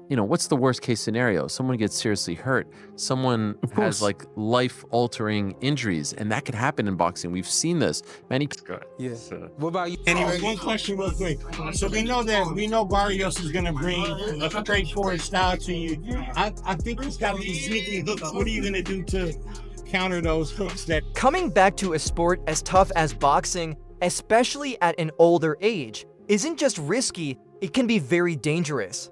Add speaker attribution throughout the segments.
Speaker 1: what's the worst case scenario? Someone gets seriously hurt. Someone has like life-altering injuries, and that could happen in boxing. We've seen this. Manny.
Speaker 2: Yeah.
Speaker 3: So,
Speaker 2: What about you?
Speaker 4: Anyway, one question real quick. So we know Barrios is gonna bring a straightforward style to you. I think he's got these sneaky hooks. What are you gonna do to counter those hooks that
Speaker 5: Coming back to a sport as tough as boxing, especially at an older age, isn't just risky, it can be very dangerous.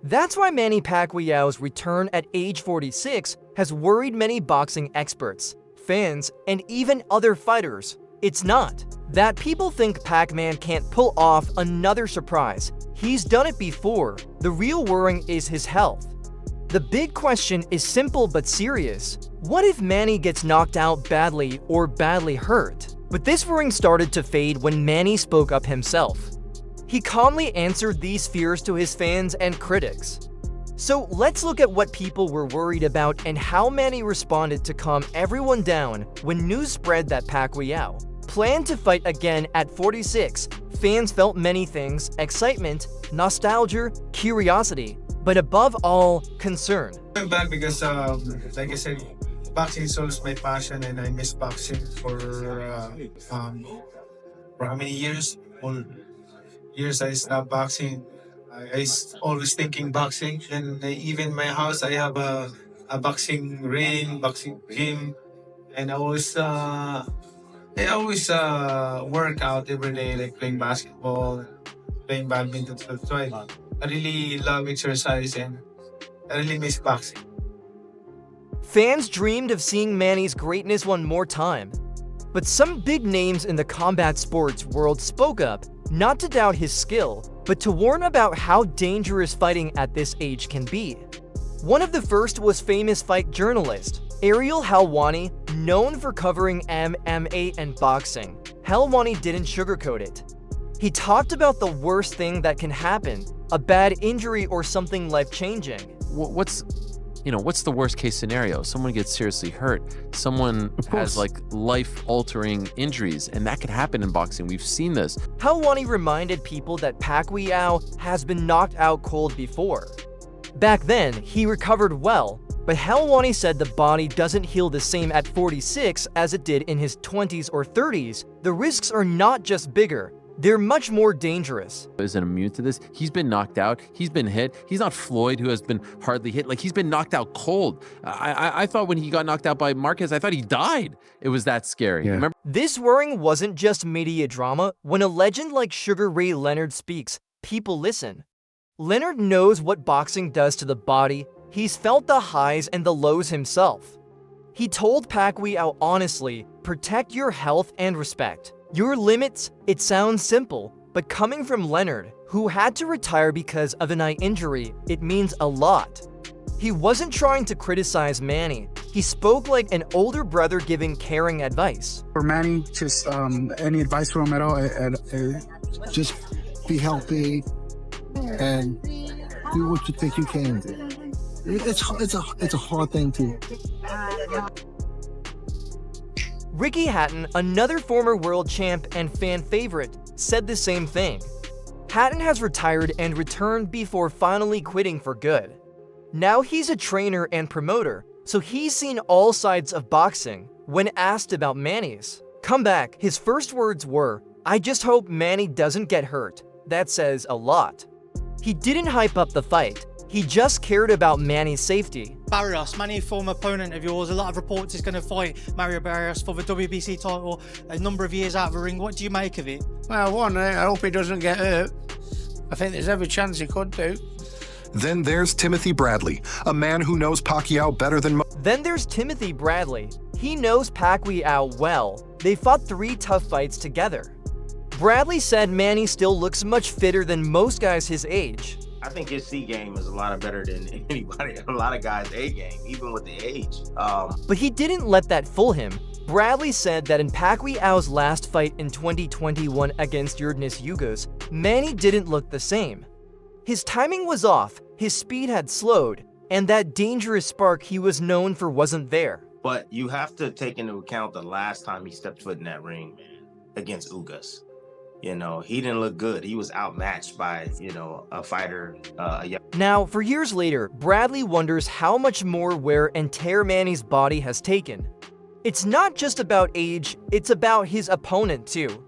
Speaker 5: That's why Manny Pacquiao's return at age 46 has worried many boxing experts, fans, and even other fighters. It's not that people think PacMan can't pull off another surprise. He's done it before. The real worry is his health. The big question is simple but serious. What if Manny gets knocked out badly or badly hurt? But this worrying started to fade when Manny spoke up himself. He calmly answered these fears to his fans and critics. So let's look at what people were worried about and how Manny responded to calm everyone down when news spread that Pacquiao planned to fight again at 46. Fans felt many things: excitement, nostalgia, curiosity, but above all, concern.
Speaker 6: I'm back because, like I said, boxing is always my passion, and I miss boxing for how many years? All years I stopped boxing. Always thinking boxing, and even my house I have a boxing ring, boxing gym, and I always work out every day, like playing basketball, playing badminton. So I really love exercise, and I really miss boxing.
Speaker 5: Fans dreamed of seeing Manny's greatness one more time. But some big names in the combat sports world spoke up, not to doubt his skill, but to warn about how dangerous fighting at this age can be. One of the first was famous fight journalist Ariel Helwani, known for covering MMA and boxing. Helwani didn't sugarcoat it. He talked about the worst thing that can happen, a bad injury or something life-changing.
Speaker 1: What's the worst case scenario? Someone gets seriously hurt. Someone has like life-altering injuries, and that could happen in boxing. We've seen this.
Speaker 5: Helwani reminded people that Pacquiao has been knocked out cold before. Back then, he recovered well, but Helwani said the body doesn't heal the same at 46 as it did in his 20s or 30s. The risks are not just bigger, they're much more dangerous.
Speaker 1: Isn't immune to this. He's been knocked out. He's been hit. He's not Floyd, who has been hardly hit. Like, he's been knocked out cold. I thought when he got knocked out by Marquez, I thought he died. It was that scary.
Speaker 2: Yeah.
Speaker 1: Remember?
Speaker 5: This worrying wasn't just media drama. When a legend like Sugar Ray Leonard speaks, people listen. Leonard knows what boxing does to the body. He's felt the highs and the lows himself. He told Pacquiao honestly, protect your health and respect your limits. It sounds simple, but coming from Leonard, who had to retire because of an eye injury, it means a lot. He wasn't trying to criticize Manny. He spoke like an older brother giving caring advice.
Speaker 7: For Manny, just any advice from him at all? Just be healthy and do what you think you can do. It's a hard thing to.
Speaker 5: Ricky Hatton, another former world champ and fan favorite, said the same thing. Hatton has retired and returned before finally quitting for good. Now he's a trainer and promoter, so he's seen all sides of boxing. When asked about Manny's comeback, his first words were, "I just hope Manny doesn't get hurt." That says a lot. He didn't hype up the fight. He just cared about Manny's safety.
Speaker 8: Barrios, Manny, former opponent of yours. A lot of reports he's going to fight Mario Barrios for the WBC title a number of years out of the ring. What do you make of it?
Speaker 9: Well, I hope he doesn't get hurt. I think there's every chance he could do.
Speaker 10: Then there's Timothy Bradley, a man who knows Pacquiao better than most.
Speaker 5: Then there's Timothy Bradley. He knows Pacquiao well. They fought 3 tough fights together. Bradley said Manny still looks much fitter than most guys his age.
Speaker 11: I think his C game is a lot better than anybody, a lot of guys' A game, even with the age.
Speaker 5: But he didn't let that fool him. Bradley said that in Pacquiao's last fight in 2021 against Yordenis Ugas, Manny didn't look the same. His timing was off, his speed had slowed, and that dangerous spark he was known for wasn't there.
Speaker 11: But you have to take into account the last time he stepped foot in that ring, man, against Ugas. You know, he didn't look good. He was outmatched by, you know, a fighter, a young.
Speaker 5: Now, for years later, Bradley wonders how much more wear and tear Manny's body has taken. It's not just about age, it's about his opponent too.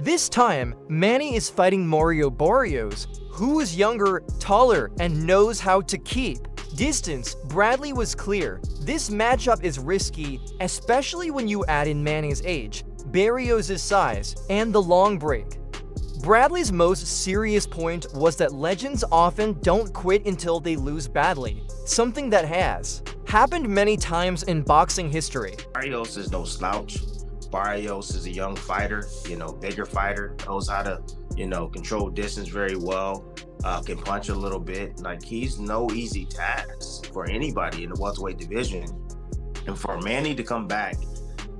Speaker 5: This time, Manny is fighting Mario Barrios, who is younger, taller, and knows how to keep distance. Bradley was clear, this matchup is risky, especially when you add in Manny's age, Barrios' size, and the long break. Bradley's most serious point was that legends often don't quit until they lose badly, something that has happened many times in boxing history.
Speaker 11: Barrios is no slouch. Barrios is a young fighter, you know, bigger fighter, knows how to, you know, control distance very well, can punch a little bit. Like, he's no easy task for anybody in the welterweight division. And for Manny to come back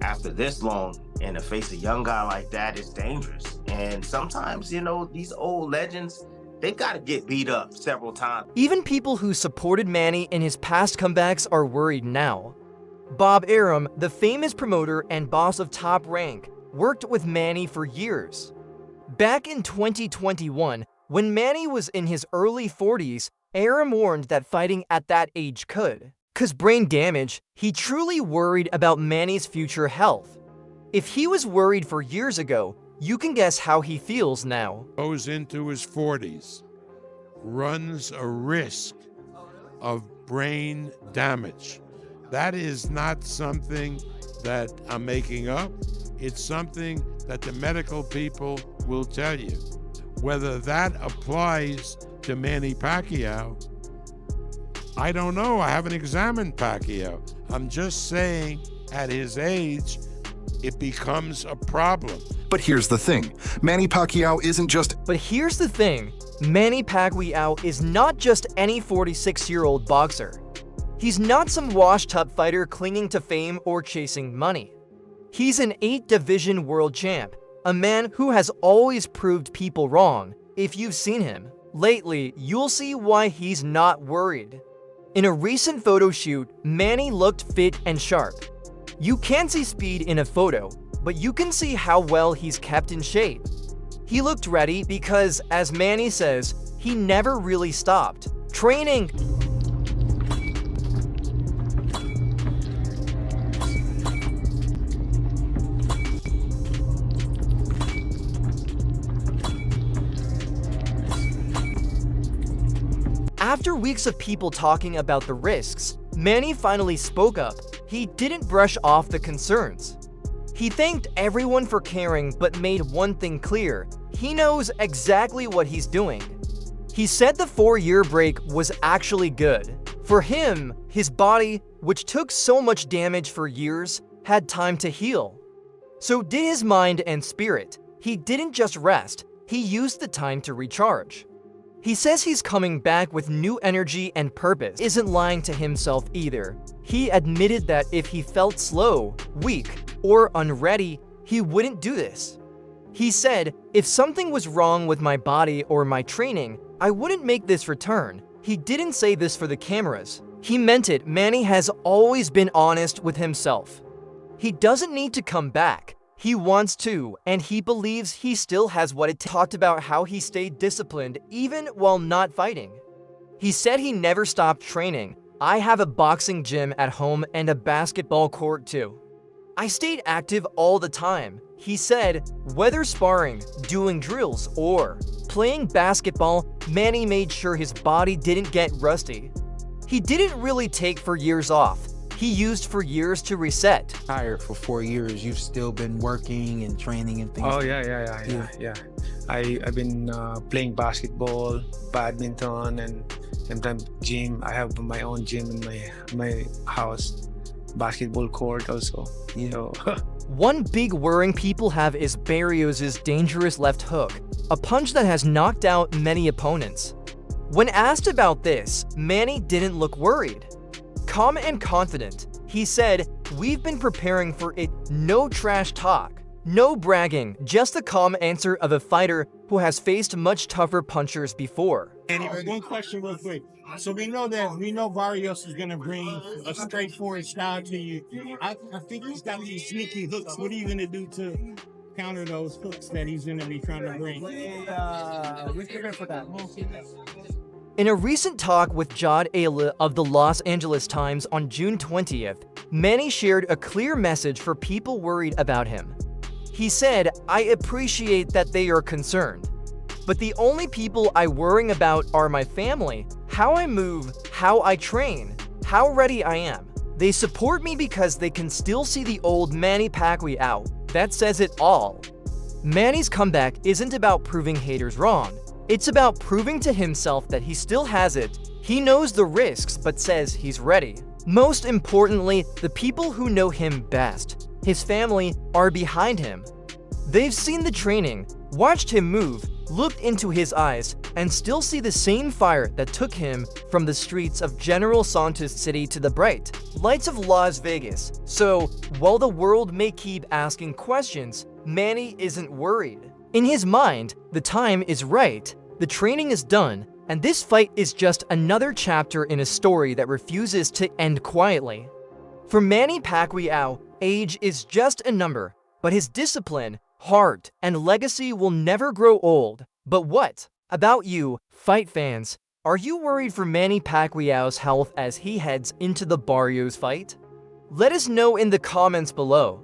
Speaker 11: after this long and to face a young guy like that is dangerous. And sometimes, you know, these old legends, they've got to get beat up several times.
Speaker 5: Even people who supported Manny in his past comebacks are worried now. Bob Arum, the famous promoter and boss of Top Rank, worked with Manny for years. Back in 2021, when Manny was in his early 40s, Arum warned that fighting at that age could cause brain damage. He truly worried about Manny's future health. If he was worried for years ago, you can guess how he feels now.
Speaker 2: Goes into his 40s, runs a risk of brain damage. That is not something that I'm making up. It's something that the medical people will tell you. Whether that applies to Manny Pacquiao, I don't know. I haven't examined Pacquiao. I'm just saying at his age, it becomes a problem.
Speaker 10: But here's the thing, Manny Pacquiao isn't just...
Speaker 5: But here's the thing, Manny Pacquiao is not just any 46-year-old boxer. He's not some washed-up fighter clinging to fame or chasing money. He's an 8-division world champ, a man who has always proved people wrong. If you've seen him lately, you'll see why he's not worried. In a recent photo shoot, Manny looked fit and sharp. You can't see speed in a photo, but you can see how well he's kept in shape. He looked ready because, as Manny says, he never really stopped training. After weeks of people talking about the risks, Manny finally spoke up. He didn't brush off the concerns. He thanked everyone for caring, but made one thing clear: he knows exactly what he's doing. He said the 4-year break was actually good. For him, his body, which took so much damage for years, had time to heal. So did his mind and spirit. He didn't just rest, he used the time to recharge. He says he's coming back with new energy and purpose. Isn't lying to himself either. He admitted that if he felt slow, weak, or unready, he wouldn't do this. He said, if something was wrong with my body or my training, I wouldn't make this return. He didn't say this for the cameras. He meant it. Manny has always been honest with himself. He doesn't need to come back. He wants to, and he believes he still has what it talked about how he stayed disciplined even while not fighting. He said he never stopped training. I have a boxing gym at home and a basketball court too. I stayed active all the time. He said, whether sparring, doing drills, or playing basketball, Manny made sure his body didn't get rusty. He didn't really take for years off. He used for years to reset.
Speaker 3: Tired for 4 years. You've still been working and training and things.
Speaker 9: Oh yeah. I've been playing basketball, badminton, and sometimes gym. I have my own gym in my house, basketball court also. You know.
Speaker 5: One big worrying people have is Barrios' dangerous left hook, a punch that has knocked out many opponents. When asked about this, Manny didn't look worried. Calm and confident, he said, we've been preparing for it. No trash talk, no bragging, just the calm answer of a fighter who has faced much tougher punchers before.
Speaker 4: And one question real quick. So we know Barrios is going to bring a straightforward style to you. I think he's got these sneaky hooks. What are you going to do to counter those hooks that he's going to be trying to bring.
Speaker 5: In a recent talk with John Ayla of the Los Angeles Times on June 20th, Manny shared a clear message for people worried about him. He said, "I appreciate that they are concerned, but the only people I worry about are my family, how I move, how I train, how ready I am. They support me because they can still see the old Manny Pacquiao. That says it all." Manny's comeback isn't about proving haters wrong. It's about proving to himself that he still has it. He knows the risks, but says he's ready. Most importantly, the people who know him best, his family, are behind him. They've seen the training, watched him move, looked into his eyes, and still see the same fire that took him from the streets of General Santos City to the bright lights of Las Vegas. So, while the world may keep asking questions, Manny isn't worried. In his mind, the time is right, the training is done, and this fight is just another chapter in a story that refuses to end quietly. For Manny Pacquiao, age is just a number, but his discipline, heart, and legacy will never grow old. But what about you, fight fans? Are you worried for Manny Pacquiao's health as he heads into the Barrios fight? Let us know in the comments below.